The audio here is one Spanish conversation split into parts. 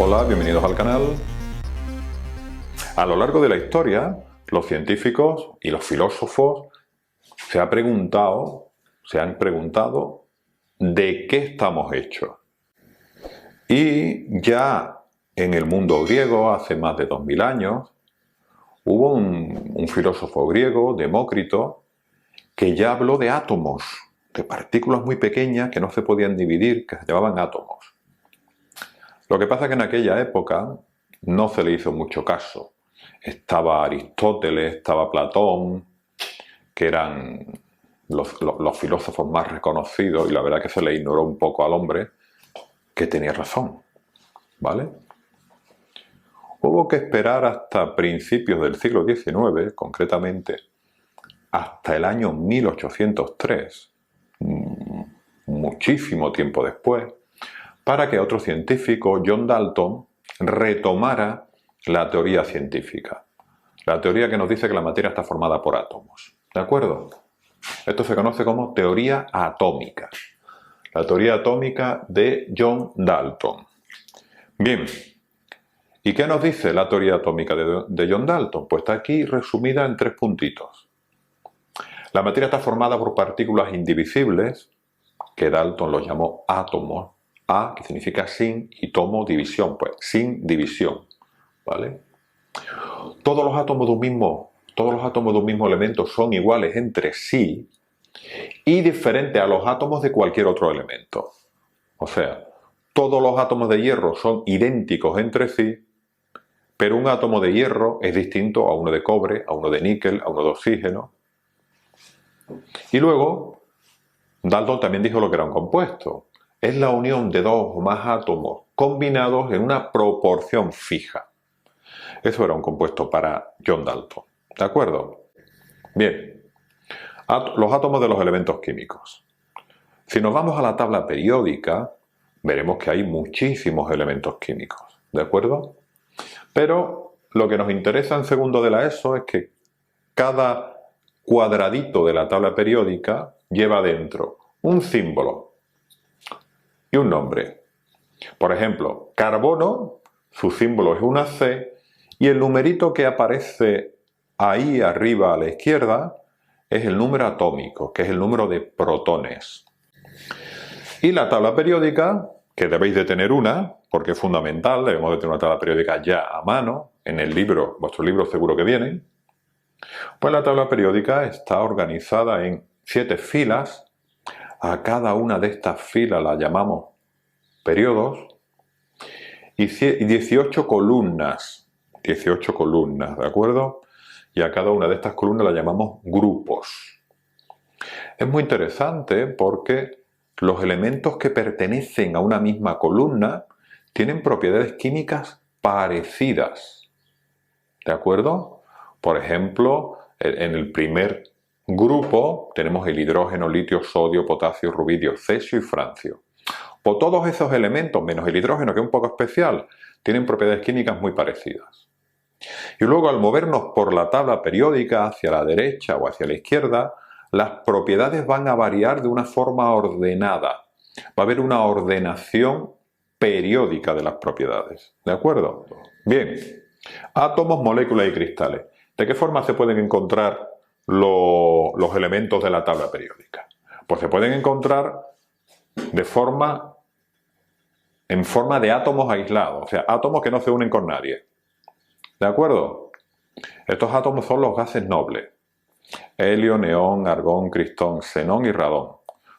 Hola, bienvenidos al canal. A lo largo de la historia, los científicos y los filósofos se han preguntado de qué estamos hechos. Y ya en el mundo griego, hace más de 2000 años, hubo un filósofo griego, Demócrito, que ya habló de átomos, de partículas muy pequeñas que no se podían dividir, que se llamaban átomos. Lo que pasa es que en aquella época no se le hizo mucho caso. Estaba Aristóteles, estaba Platón, que eran los filósofos más reconocidos, y la verdad que se le ignoró un poco al hombre, que tenía razón, ¿vale? Hubo que esperar hasta principios del siglo XIX, concretamente hasta el año 1803, muchísimo tiempo después, para que otro científico, John Dalton, retomara la teoría científica. La teoría que nos dice que la materia está formada por átomos. ¿De acuerdo? Esto se conoce como teoría atómica. La teoría atómica de John Dalton. Bien. ¿Y qué nos dice la teoría atómica de John Dalton? Pues está aquí resumida en 3 puntitos. La materia está formada por partículas indivisibles, que Dalton los llamó átomos. A, que significa sin, y tomo, división, pues sin división, ¿vale? Todos los átomos de un mismo elemento son iguales entre sí y diferentes a los átomos de cualquier otro elemento. O sea, todos los átomos de hierro son idénticos entre sí, pero un átomo de hierro es distinto a uno de cobre, a uno de níquel, a uno de oxígeno. Y luego, Dalton también dijo lo que era un compuesto. Es la unión de 2 o más átomos combinados en una proporción fija. Eso era un compuesto para John Dalton. ¿De acuerdo? Bien. Los átomos de los elementos químicos. Si nos vamos a la tabla periódica, veremos que hay muchísimos elementos químicos. ¿De acuerdo? Pero lo que nos interesa en segundo de la ESO es que cada cuadradito de la tabla periódica lleva dentro un símbolo y un nombre. Por ejemplo, carbono, su símbolo es una C, y el numerito que aparece ahí arriba a la izquierda es el número atómico, que es el número de protones. Y la tabla periódica, que debéis de tener una, porque es fundamental, debemos de tener una tabla periódica ya a mano, en el libro, vuestro libro seguro que vienen, pues la tabla periódica está organizada en 7 filas. A cada una de estas filas la llamamos periodos, y 18 columnas, ¿de acuerdo? Y a cada una de estas columnas la llamamos grupos. Es muy interesante porque los elementos que pertenecen a una misma columna tienen propiedades químicas parecidas, ¿de acuerdo? Por ejemplo, en el primer grupo tenemos el hidrógeno, litio, sodio, potasio, rubidio, cesio y francio. Pues todos esos elementos, menos el hidrógeno, que es un poco especial, tienen propiedades químicas muy parecidas. Y luego, al movernos por la tabla periódica hacia la derecha o hacia la izquierda, las propiedades van a variar de una forma ordenada. Va a haber una ordenación periódica de las propiedades. ¿De acuerdo? Bien. Átomos, moléculas y cristales. ¿De qué forma se pueden encontrar los elementos de la tabla periódica? Pues se pueden encontrar en forma de átomos aislados, o sea, átomos que no se unen con nadie. ¿De acuerdo? Estos átomos son los gases nobles: helio, neón, argón, cristón, xenón y radón.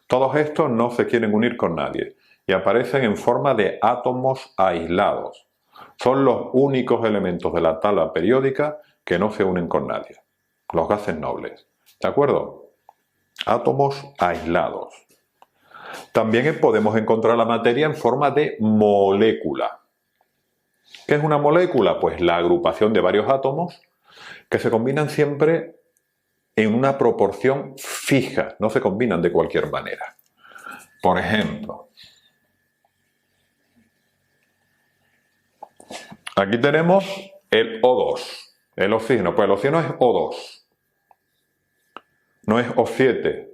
Todos estos no se quieren unir con nadie y aparecen en forma de átomos aislados. Son los únicos elementos de la tabla periódica que no se unen con nadie, los gases nobles. ¿De acuerdo? Átomos aislados. También podemos encontrar la materia en forma de molécula. ¿Qué es una molécula? Pues la agrupación de varios átomos que se combinan siempre en una proporción fija, no se combinan de cualquier manera. Por ejemplo, aquí tenemos el O2, el oxígeno. Pues el oxígeno es O2, no es O7,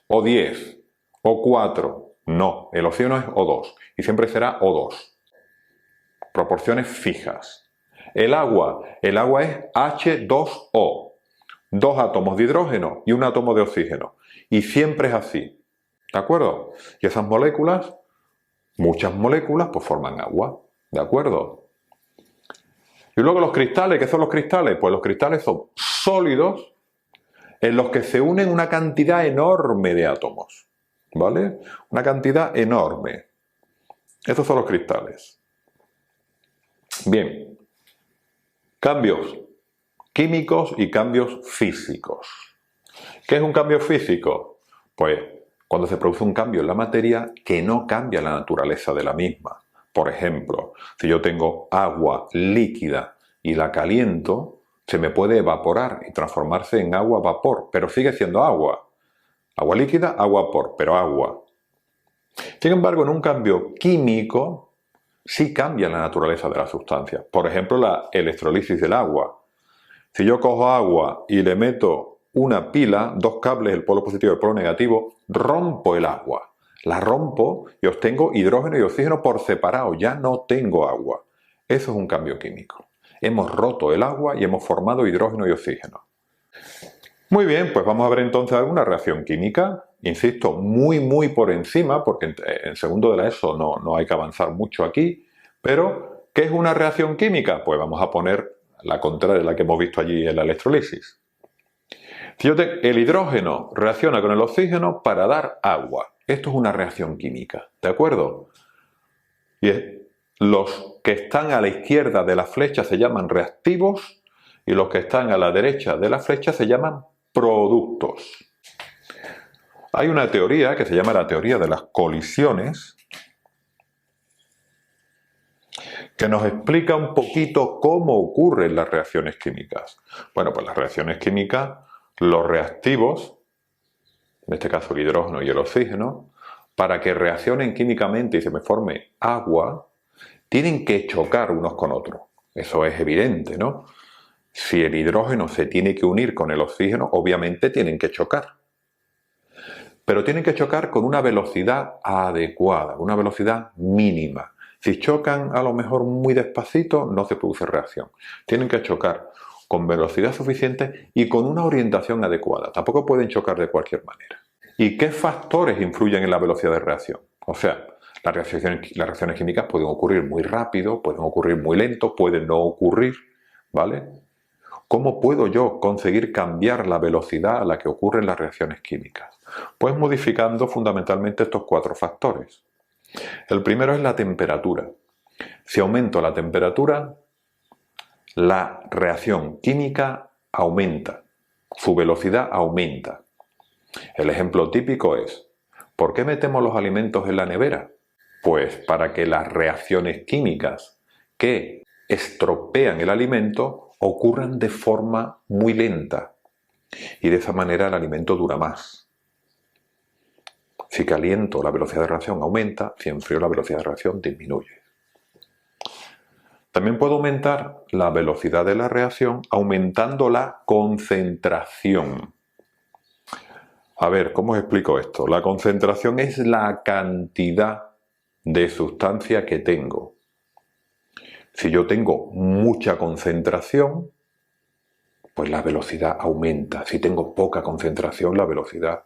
O10, O4, no, el oxígeno es O2 y siempre será O2. proporciones fijas. El agua es H2O, 2 átomos de hidrógeno y 1 átomo de oxígeno. Y siempre es así, ¿de acuerdo? Y esas moléculas, muchas moléculas, pues forman agua, ¿de acuerdo? Y luego los cristales, ¿qué son los cristales? Pues los cristales son sólidos en los que se unen una cantidad enorme de átomos, ¿vale? Una cantidad enorme. Estos son los cristales. Bien, cambios químicos y cambios físicos. ¿Qué es un cambio físico? Pues cuando se produce un cambio en la materia que no cambia la naturaleza de la misma. Por ejemplo, si yo tengo agua líquida y la caliento, se me puede evaporar y transformarse en agua vapor, pero sigue siendo agua. Agua líquida, agua vapor, pero agua. Sin embargo, en un cambio químico sí cambia la naturaleza de la sustancia. Por ejemplo, la electrolisis del agua. Si yo cojo agua y le meto una pila, 2 cables, el polo positivo y el polo negativo, rompo el agua. La rompo y obtengo hidrógeno y oxígeno por separado. Ya no tengo agua. Eso es un cambio químico. Hemos roto el agua y hemos formado hidrógeno y oxígeno. Muy bien, pues vamos a ver entonces alguna reacción química. Insisto, muy por encima, porque en segundo de la ESO no hay que avanzar mucho aquí. Pero, ¿qué es una reacción química? Pues vamos a poner la contraria de la que hemos visto allí en la electrolisis. Si el hidrógeno reacciona con el oxígeno para dar agua. Esto es una reacción química, ¿de acuerdo? Y los que están a la izquierda de la flecha se llaman reactivos y los que están a la derecha de la flecha se llaman productos. Hay una teoría que se llama la teoría de las colisiones que nos explica un poquito cómo ocurren las reacciones químicas. Bueno, pues las reacciones químicas, los reactivos, en este caso el hidrógeno y el oxígeno, para que reaccionen químicamente y se me forme agua, tienen que chocar unos con otros. Eso es evidente, ¿no? Si el hidrógeno se tiene que unir con el oxígeno, obviamente tienen que chocar. Pero tienen que chocar con una velocidad adecuada, una velocidad mínima. Si chocan a lo mejor muy despacito, no se produce reacción. Tienen que chocar con velocidad suficiente y con una orientación adecuada. Tampoco pueden chocar de cualquier manera. ¿Y qué factores influyen en la velocidad de reacción? O sea, las reacciones químicas pueden ocurrir muy rápido, pueden ocurrir muy lento, pueden no ocurrir, ¿vale? ¿Cómo puedo yo conseguir cambiar la velocidad a la que ocurren las reacciones químicas? Pues modificando fundamentalmente estos 4 factores. El primero es la temperatura. Si aumento la temperatura, la reacción química aumenta, su velocidad aumenta. El ejemplo típico es, ¿por qué metemos los alimentos en la nevera? Pues para que las reacciones químicas que estropean el alimento ocurran de forma muy lenta y de esa manera el alimento dura más. Si caliento, la velocidad de reacción aumenta, si enfrío, la velocidad de reacción disminuye. También puedo aumentar la velocidad de la reacción aumentando la concentración. A ver, ¿cómo os explico esto? La concentración es la cantidad de sustancia que tengo. Si yo tengo mucha concentración, pues la velocidad aumenta. Si tengo poca concentración, la velocidad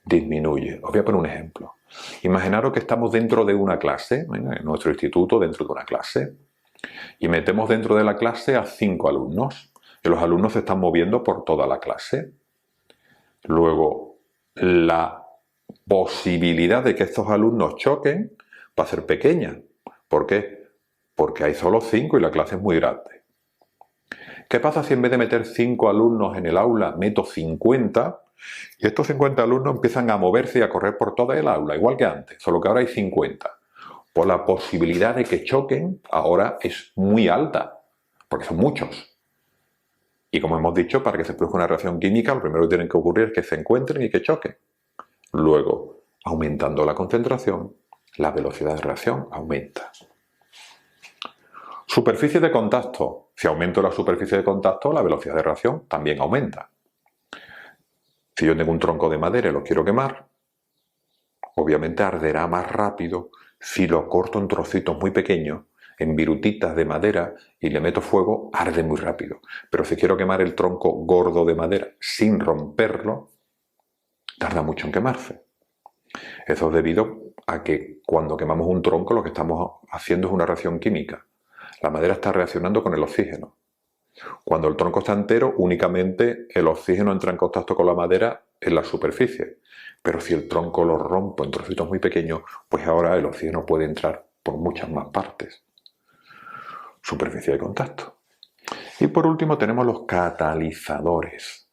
disminuye. Os voy a poner un ejemplo. Imaginaros que estamos dentro de una clase, en nuestro instituto, dentro de una clase, y metemos dentro de la clase a 5 alumnos. Y los alumnos se están moviendo por toda la clase. Luego, la posibilidad de que estos alumnos choquen va a ser pequeña. ¿Por qué? Porque hay solo 5 y la clase es muy grande. ¿Qué pasa si en vez de meter 5 alumnos en el aula, meto 50? Y estos 50 alumnos empiezan a moverse y a correr por toda el aula, igual que antes, solo que ahora hay 50. Pues la posibilidad de que choquen ahora es muy alta, porque son muchos. Y como hemos dicho, para que se produzca una reacción química, lo primero que tiene que ocurrir es que se encuentren y que choquen. Luego, aumentando la concentración, la velocidad de reacción aumenta. Superficie de contacto. Si aumento la superficie de contacto, la velocidad de reacción también aumenta. Si yo tengo un tronco de madera y lo quiero quemar, obviamente arderá más rápido si lo corto en trocitos muy pequeños en virutitas de madera y le meto fuego, arde muy rápido. Pero si quiero quemar el tronco gordo de madera sin romperlo, tarda mucho en quemarse. Eso es debido a que cuando quemamos un tronco lo que estamos haciendo es una reacción química. La madera está reaccionando con el oxígeno. Cuando el tronco está entero, únicamente el oxígeno entra en contacto con la madera en la superficie. Pero si el tronco lo rompo en trocitos muy pequeños, pues ahora el oxígeno puede entrar por muchas más partes. Superficie de contacto. Y por último tenemos los catalizadores.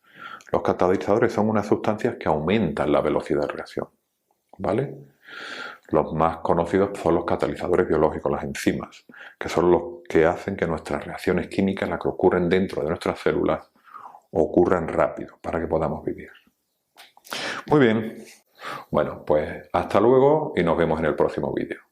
Los catalizadores son unas sustancias que aumentan la velocidad de reacción, ¿vale? Los más conocidos son los catalizadores biológicos, las enzimas, que son los que hacen que nuestras reacciones químicas, las que ocurren dentro de nuestras células, ocurran rápido para que podamos vivir. Muy bien, bueno, pues hasta luego y nos vemos en el próximo vídeo.